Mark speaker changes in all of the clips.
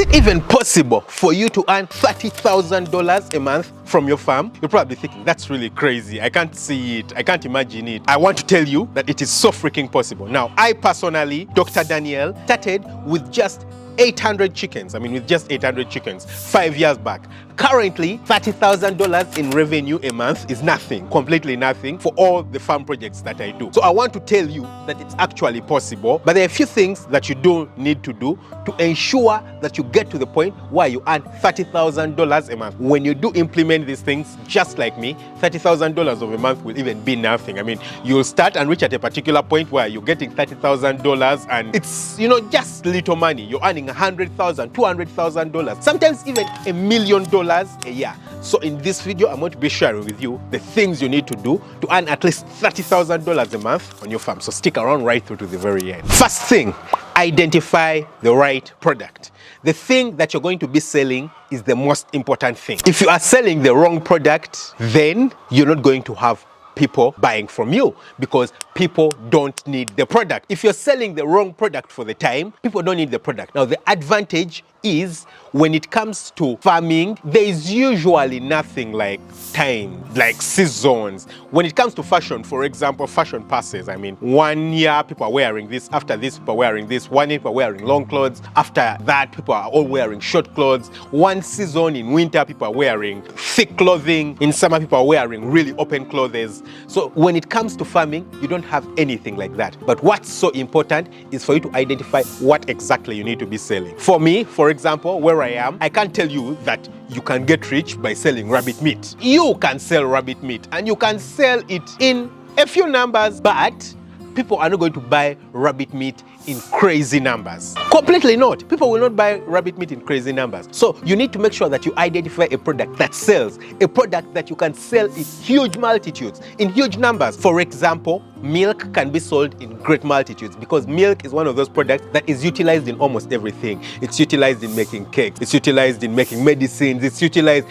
Speaker 1: it even possible for you to earn $30,000 a month from your farm? You're probably thinking, that's really crazy. I can't see it. I can't imagine it. I want to tell you that it is so freaking possible. Now, I personally, Dr. Daniel, started with just 800 chickens. With just 800 chickens 5 years back. Currently, $30,000 in revenue a month is nothing, completely nothing for all the farm projects that I do. So I want to tell you that it's actually possible, but there are a few things that you do need to do to ensure that you get to the point where you earn $30,000 a month. When you do implement these things, just like me, $30,000 of a month will even be nothing. You'll start and reach at a particular point where you're getting $30,000 and it's, just little money. You're earning $100,000, $200,000, sometimes even $1 million a year. So in this video, I'm going to be sharing with you the things you need to do to earn at least $30,000 a month on your farm. So stick around right through to the very end. First thing, identify the right product. The thing that you're going to be selling is the most important thing. If you are selling the wrong product, then you're not going to have people buying from you because people don't need the product. If you're selling the wrong product for the time, people don't need the product. Now, the advantage is when it comes to farming, there is usually nothing like time, like seasons. When it comes to fashion, for example, fashion passes. 1 year people are wearing this, after this people are wearing this, 1 year people are wearing long clothes, after that people are all wearing short clothes. One season in winter people are wearing thick clothing, in summer people are wearing really open clothes. So when it comes to farming, you don't have anything like that. But what's so important is for you to identify what exactly you need to be selling. For me, for example, where I am, I can't tell you that you can get rich by selling rabbit meat. You can sell rabbit meat and you can sell it in a few numbers, but people are not going to buy rabbit meat in crazy numbers. Completely not. People will not buy rabbit meat in crazy numbers. So you need to make sure that you identify a product that sells, a product that you can sell in huge multitudes, in huge numbers. For example, milk can be sold in great multitudes because milk is one of those products that is utilized in almost everything. It's utilized in making cakes, it's utilized in making medicines, it's utilized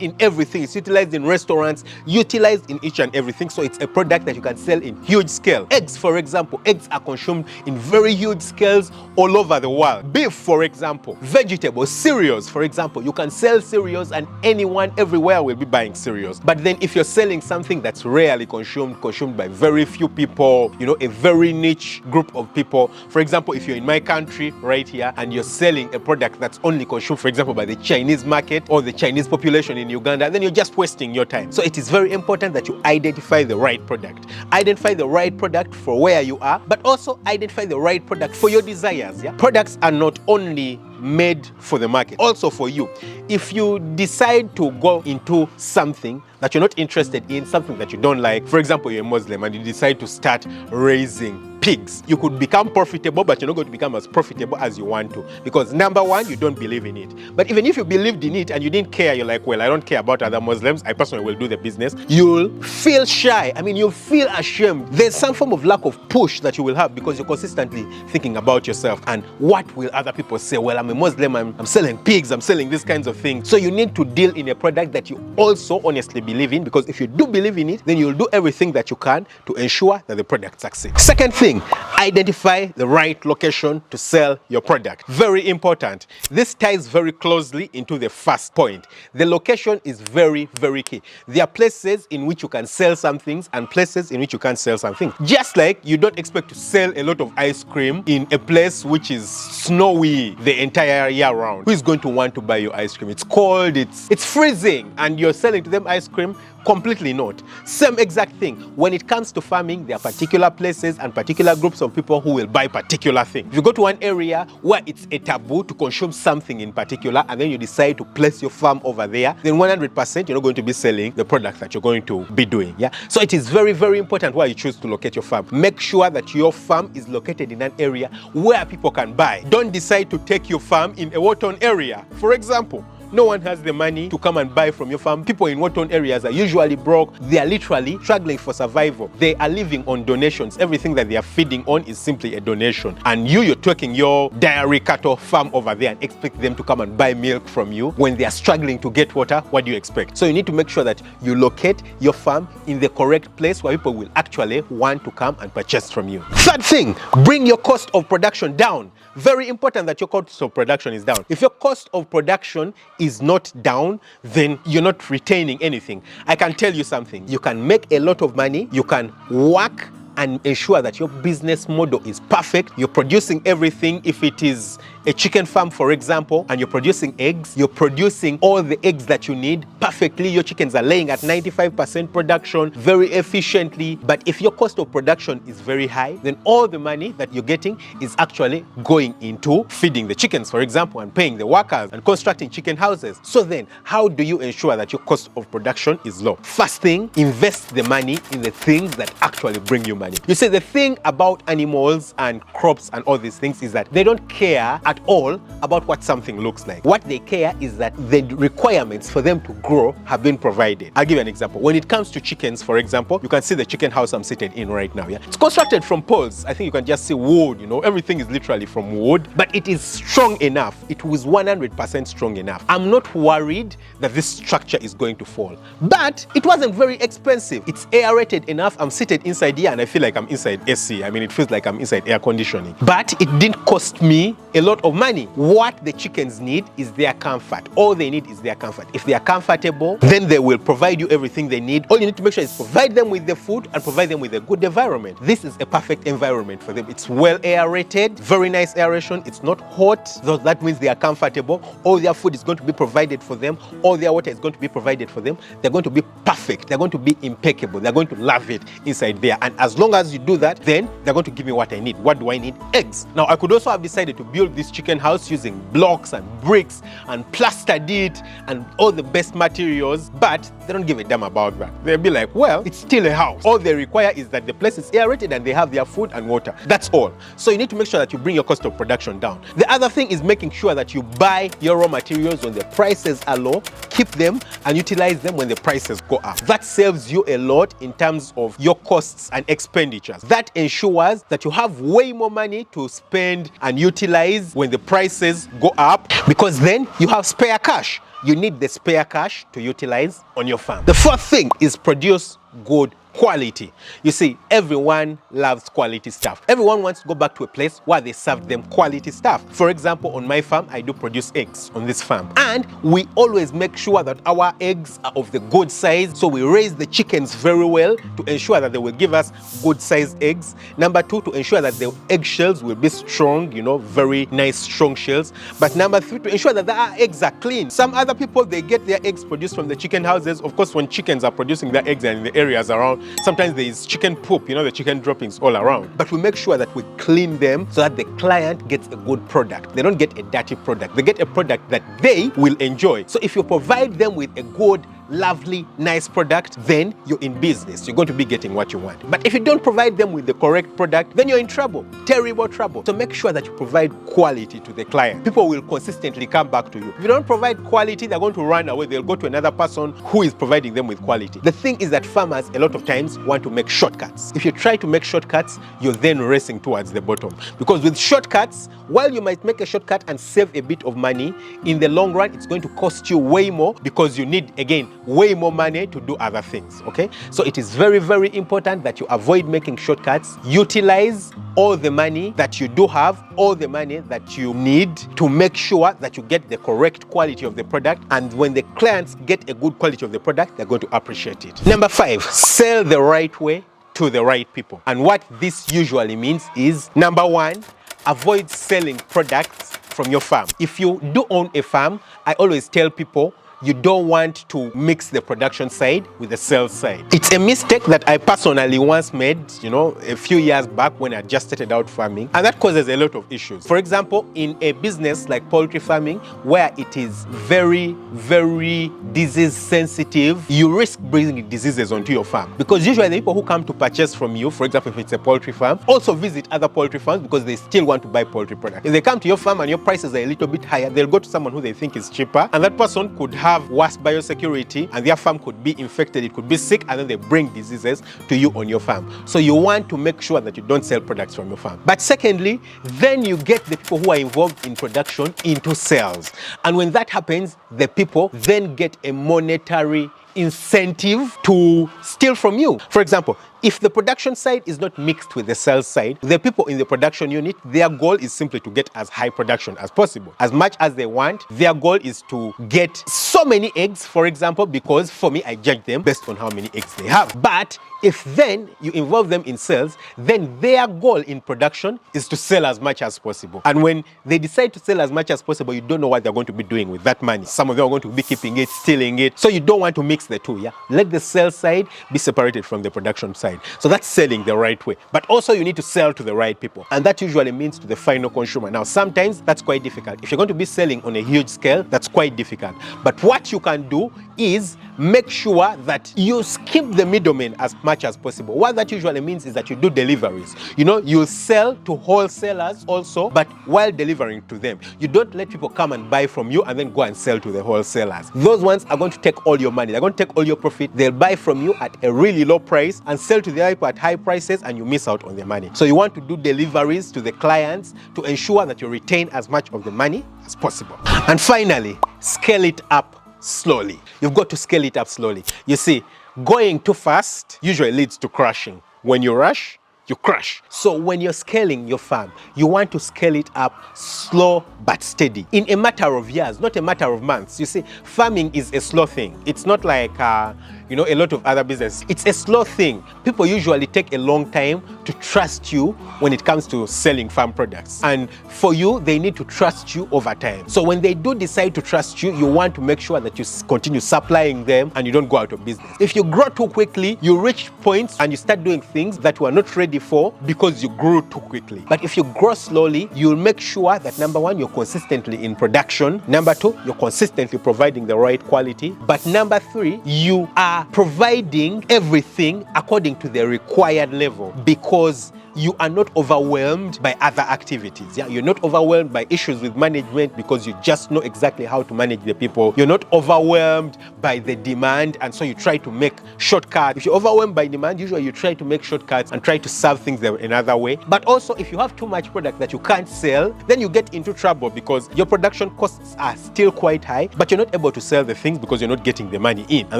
Speaker 1: in everything. It's utilized in restaurants, utilized in each and everything. So it's a product that you can sell in huge scale. Eggs, for example, eggs are consumed in very huge scales all over the world. Beef, for example, vegetables, cereals, for example, you can sell cereals and anyone everywhere will be buying cereals. But then if you're selling something that's rarely consumed by very few people, a very niche group of people. For example, if you're in my country right here and you're selling a product that's only consumed, for example, by the Chinese market or the Chinese population in Uganda, then you're just wasting your time. So it is very important that you identify the right product. Identify the right product for where you are, but also identify the right product for your desires. Products are not only made for the market, also for you. If you decide to go into something that you're not interested in, something that you don't like, for example, you're a Muslim and you decide to start raising pigs, you could become profitable, but you're not going to become as profitable as you want to because number one, you don't believe in it. But even if you believed in it and you didn't care, you're like, well, I don't care about other Muslims, I personally will do the business, you'll feel shy. You'll feel ashamed. There's some form of lack of push that you will have because you're consistently thinking about yourself and what will other people say? Well, I'm a Muslim, I'm selling pigs, I'm selling these kinds of things. So you need to deal in a product that you also honestly believe in, because if you do believe in it, then you'll do everything that you can to ensure that the product succeeds. Second thing, identify the right location to sell your product. Very important. This ties very closely into the first point. The location is very, very key. There are places in which you can sell some things and places in which you can't sell some things. Just like you don't expect to sell a lot of ice cream in a place which is snowy the entire year round. Who is going to want to buy your ice cream? It's cold, it's freezing, and you're selling to them ice cream? Completely not. Same exact thing. When it comes to farming, there are particular places and particular groups of people who will buy particular things. If you go to one area where it's a taboo to consume something in particular, and then you decide to place your farm over there, then 100% you're not going to be selling the product that you're going to be doing. So it is very, very important where you choose to locate your farm. Make sure that your farm is located in an area where people can buy. Don't decide to take your farm in a war-torn area. For example, no one has the money to come and buy from your farm. People in war-torn areas are usually broke. They are literally struggling for survival. They are living on donations. Everything that they are feeding on is simply a donation. And you're taking your dairy cattle farm over there and expect them to come and buy milk from you when they are struggling to get water. What do you expect? So you need to make sure that you locate your farm in the correct place where people will actually want to come and purchase from you. Third thing, bring your cost of production down. very important that your cost of production is down. If your cost of production is not down, then you're not retaining anything. I can tell you something. You can make a lot of money, you can work and ensure that your business model is perfect. You're producing everything. If it is a chicken farm, for example, and you're producing eggs, you're producing all the eggs that you need perfectly. Your chickens are laying at 95% production very efficiently. But if your cost of production is very high, then all the money that you're getting is actually going into feeding the chickens, for example, and paying the workers and constructing chicken houses. So then, how do you ensure that your cost of production is low? First thing, invest the money in the things that actually bring you money. You see, the thing about animals and crops and all these things is that they don't care at all about what something looks like. What they care is that the requirements for them to grow have been provided. I'll give you an example. When it comes to chickens, for example, you can see the chicken house I'm seated in right now. Yeah, it's constructed from poles. I think you can just see wood, you know, everything is literally from wood, but it is strong enough. It was 100% strong enough. I'm not worried that this structure is going to fall, but it wasn't very expensive. It's aerated enough. I'm seated inside here and I feel like I'm inside AC. I mean, it feels like I'm inside air conditioning, but it didn't cost me a lot of money. What the chickens need is their comfort. All they need is their comfort. If they are comfortable, then they will provide you everything they need. All you need to make sure is provide them with the food and provide them with a good environment. This is a perfect environment for them. It's well aerated, very nice aeration. It's not hot, so that means they are comfortable. All their food is going to be provided for them. All their water is going to be provided for them. They're going to be perfect. They're going to be impeccable. They're going to love it inside there. And as long as you do that, then they're going to give me what I need. What do I need? Eggs. Now, I could also have decided to build this chicken house using blocks and bricks and plastered it and all the best materials, but they don't give a damn about that. They'll be like, well, it's still a house. All they require is that the place is aerated and they have their food and water. That's all. So you need to make sure that you bring your cost of production down. The other thing is making sure that you buy your raw materials when the prices are low, keep them and utilize them when the prices go up. That saves you a lot in terms of your costs and expenditures. That ensures that you have way more money to spend and utilize when the prices go up, because then you have spare cash. You need the spare cash to utilize on your farm. The fourth thing is produce good quality. You see, everyone loves quality stuff. Everyone wants to go back to a place where they serve them quality stuff. For example, on my farm, I do produce eggs on this farm. And we always make sure that our eggs are of the good size. So we raise the chickens very well to ensure that they will give us good sized eggs. Number two, to ensure that the egg shells will be strong, you know, very nice, strong shells. But number three, to ensure that our eggs are clean. Some other people, they get their eggs produced from the chicken houses. Of course, when chickens are producing their eggs and in the areas around, sometimes there is chicken poop, you know, the chicken droppings all around. But we make sure that we clean them so that the client gets a good product. They don't get a dirty product. They get a product that they will enjoy. So if you provide them with a good, lovely, nice product, then you're in business. You're going to be getting what you want. But if you don't provide them with the correct product, then you're in trouble, terrible trouble. So make sure that you provide quality to the client. People will consistently come back to you. If you don't provide quality, they're going to run away. They'll go to another person who is providing them with quality. The thing is that farmers, a lot of times, want to make shortcuts. If you try to make shortcuts, you're then racing towards the bottom. Because with shortcuts, while you might make a shortcut and save a bit of money, in the long run, it's going to cost you way more because you need, again, way more money to do other things, okay? So it is very, very important that you avoid making shortcuts. Utilize all the money that you do have, all the money that you need to make sure that you get the correct quality of the product. And when the clients get a good quality of the product, they're going to appreciate it. Number 5, sell the right way to the right people. And what this usually means is, number 1, avoid selling products from your farm. If you do own a farm, I always tell people, you don't want to mix the production side with the sales side. It's a mistake that I personally once made, you know, a few years back when I just started out farming, and that causes a lot of issues. For example, in a business like poultry farming, where it is very, very disease sensitive, you risk bringing diseases onto your farm. Because usually the people who come to purchase from you, for example, if it's a poultry farm, also visit other poultry farms because they still want to buy poultry products. If they come to your farm and your prices are a little bit higher, they'll go to someone who they think is cheaper, and that person could have worse biosecurity and their farm could be infected, it could be sick, and then they bring diseases to you on your farm. So you want to make sure that you don't sell products from your farm. But secondly, then you get the people who are involved in production into sales. And when that happens, the people then get a monetary incentive to steal from you. For example, if the production side is not mixed with the sales side, the people in the production unit, their goal is simply to get as high production as possible. As much as they want, their goal is to get so many eggs, for example, because for me, I judge them based on how many eggs they have. But if then you involve them in sales, then their goal in production is to sell as much as possible. And when they decide to sell as much as possible, you don't know what they're going to be doing with that money. Some of them are going to be keeping it, stealing it. So you don't want to mix the two, yeah? Let the sales side be separated from the production side. So that's selling the right way. But also you need to sell to the right people. And that usually means to the final consumer. Now, sometimes that's quite difficult. If you're going to be selling on a huge scale, that's quite difficult. But what you can do is make sure that you skip the middleman as much as possible. What that usually means is that you do deliveries. You know, you'll sell to wholesalers also, but while delivering to them. You don't let people come and buy from you and then go and sell to the wholesalers. Those ones are going to take all your money. They're going to take all your profit. They'll buy from you at a really low price and sell to the other people at high prices, and you miss out on their money. So you want to do deliveries to the clients to ensure that you retain as much of the money as possible. And finally, scale it up slowly. You've got to scale it up slowly. You see, going too fast usually leads to crashing. When you rush, you crash. So when you're scaling your farm, you want to scale it up slow but steady in a matter of years, not a matter of months. You see, farming is a slow thing. It's not like a lot of other business. It's a slow thing. People usually take a long time to trust you when it comes to selling farm products. And for you, they need to trust you over time. So when they do decide to trust you, you want to make sure that you continue supplying them and you don't go out of business. If you grow too quickly, you reach points and you start doing things that you are not ready for because you grew too quickly. But if you grow slowly, you'll make sure that number one, you're consistently in production. Number two, you're consistently providing the right quality. But number three, you are providing everything according to the required level, because you are not overwhelmed by other activities. Yeah, you're not overwhelmed by issues with management because you just know exactly how to manage the people. You're not overwhelmed by the demand, and so you try to make shortcuts. If you're overwhelmed by demand, usually you try to make shortcuts and try to serve things another way. But also, if you have too much product that you can't sell, then you get into trouble because your production costs are still quite high, but you're not able to sell the things because you're not getting the money in, and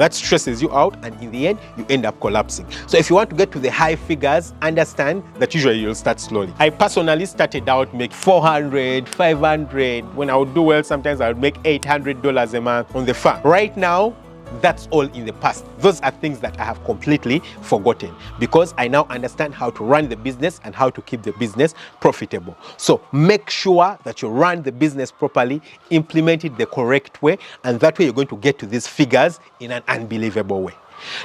Speaker 1: that stresses you out, and in the end, you end up collapsing. So if you want to get to the high figures, understand that usually you'll start slowly. I personally started out make 400, 500. When I would do well, sometimes I would make $800 a month on the farm. Right now, that's all in the past. Those are things that I have completely forgotten because I now understand how to run the business and how to keep the business profitable. So make sure that you run the business properly, implement it the correct way, and that way you're going to get to these figures in an unbelievable way.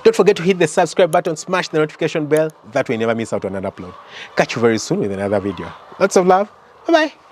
Speaker 1: Don't forget to hit the subscribe button, smash the notification bell. That way you never miss out on an upload. Catch you very soon with another video. Lots of love. Bye-bye.